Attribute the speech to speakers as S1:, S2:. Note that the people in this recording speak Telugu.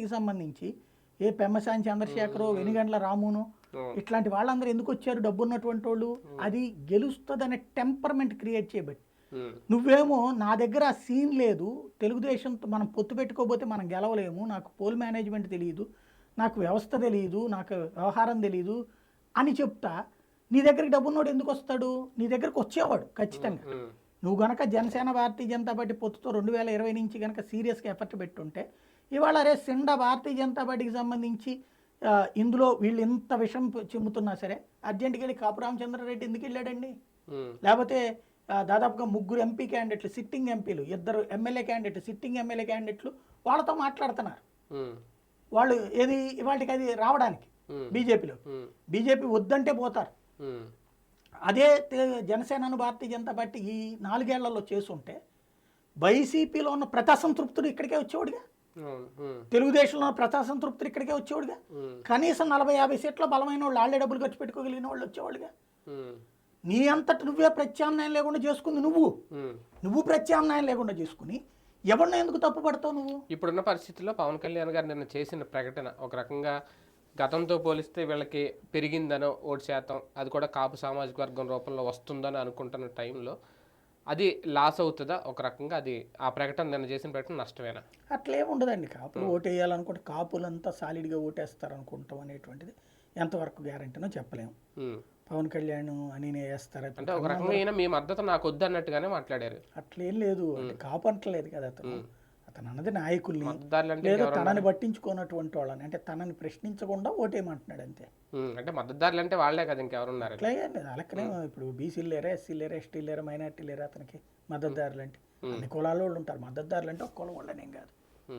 S1: సంబంధించి ఏ పెమ్మసాని చంద్రశేఖరో వెనుగండ్ల రామును ఇట్లాంటి వాళ్ళందరూ ఎందుకు వచ్చారు? డబ్బు ఉన్నటువంటి వాళ్ళు. అది గెలుస్తుందనే టెంపర్మెంట్ క్రియేట్ చేయబట్టి. నువ్వేమో నా దగ్గర ఆ సీన్ లేదు, తెలుగుదేశంతో మనం పొత్తు పెట్టుకోబోతే మనం గెలవలేము, నాకు పోల్ మేనేజ్మెంట్ తెలియదు, నాకు వ్యవస్థ తెలియదు, నాకు వ్యవహారం తెలియదు అని చెప్తా నీ దగ్గరికి డబ్బున్నోడు ఎందుకు వస్తాడు? నీ దగ్గరకు వచ్చేవాడు ఖచ్చితంగా. నువ్వు గనక జనసేన భారతీయ జనతా పార్టీ పొత్తుతో 2020 నుంచి కనుక సీరియస్గా ఎఫర్ట్ పెట్టుంటే ఇవాళ రే సిండా భారతీయ జనతా పార్టీకి సంబంధించి ఇందులో వీళ్ళు ఇంత విషం చిమ్ముతున్నా సరే అర్జెంట్కి వెళ్ళి కాపు రామచంద్రారెడ్డి ఎందుకు వెళ్ళాడండి? లేకపోతే దాదాపుగా 3 ఎంపీ క్యాండిడేట్లు, సిట్టింగ్ ఎంపీలు, 2 ఎమ్మెల్యే క్యాండిడేట్లు, సిట్టింగ్ ఎమ్మెల్యే క్యాండిడేట్లు వాళ్ళతో మాట్లాడుతున్నారు. వాళ్ళు ఏది ఇవాళకి అది రావడానికి బీజేపీలో. బీజేపీ వద్దంటే పోతారు. అదే జనసేనను భారతీయ జనతా పార్టీ ఈ 4 ఏళ్లలో చేసుంటే వైసీపీలో ఉన్న ప్రజాసంతృప్తుడు ఇక్కడికే వచ్చేవాడుగా, తెలుగుదేశంలో ప్రజాసంతృప్తుడు ఇక్కడికే వచ్చేవాడుగా, కనీసం 40-50 సీట్ల బలమైన వాళ్ళు వాళ్ళే డబ్బులు ఖర్చు పెట్టుకోగలిగిన వాళ్ళు వచ్చేవాళ్ళుగా. నీ అంతటి నువ్వే ప్రత్యామ్నాయం లేకుండా చేసుకుంది నువ్వు ప్రత్యామ్నాయం లేకుండా చేసుకుని ఎవరిని ఎందుకు తప్పు పడతావు నువ్వు?
S2: ఇప్పుడున్న పరిస్థితుల్లో పవన్ కళ్యాణ్ గారు నిన్న చేసిన ప్రకటన ఒక రకంగా గతంతో పోలిస్తే వీళ్ళకి పెరిగిందనో ఓటు శాతం, అది కూడా కాపు సామాజిక వర్గం రూపంలో వస్తుందని అనుకుంటున్న టైంలో అది లాస్ అవుతుందా? ఒక రకంగా అది ఆ ప్రకటన నిన్న చేసిన ప్రకటన నష్టమేనా?
S1: అట్లేముండదండి. కాపులు ఓటు వేయాలనుకుంటే కాపులంతా సాలిడ్గా ఓటేస్తారు అనుకుంటాం అనేటువంటిది ఎంతవరకు గ్యారంటీనో చెప్పలేము. పవన్ కళ్యాణ్ అని వేస్తారు
S2: అంటే ఒక రకంగా మీ మద్దతు నాకు వద్దు అన్నట్టుగానే మాట్లాడారు.
S1: అట్లేం లేదు, కాపు అంటలేదు కదా అతను అన్నది నాయకుల్ని, లేదా తనని పట్టించుకున్నటువంటి వాళ్ళని, అంటే తనని ప్రశ్నించకుండా ఓటేయమంటున్నాడు అంతే.
S2: అంటే మద్దతుదారులు అంటే వాళ్ళే కదా, ఇంకెవరున్నారు?
S1: అట్లాగే అలాగనే ఇప్పుడు బీసీలు లేరా, ఎస్సీ లేరా, ఎస్టీ లేరా, మైనార్టీ లేరా అతనికి మద్దతుదారులు అంటే? అన్ని కులాల వాళ్ళు ఉంటారు. మద్దతుదారులు అంటే ఒక కులం వాళ్ళనేం కాదు.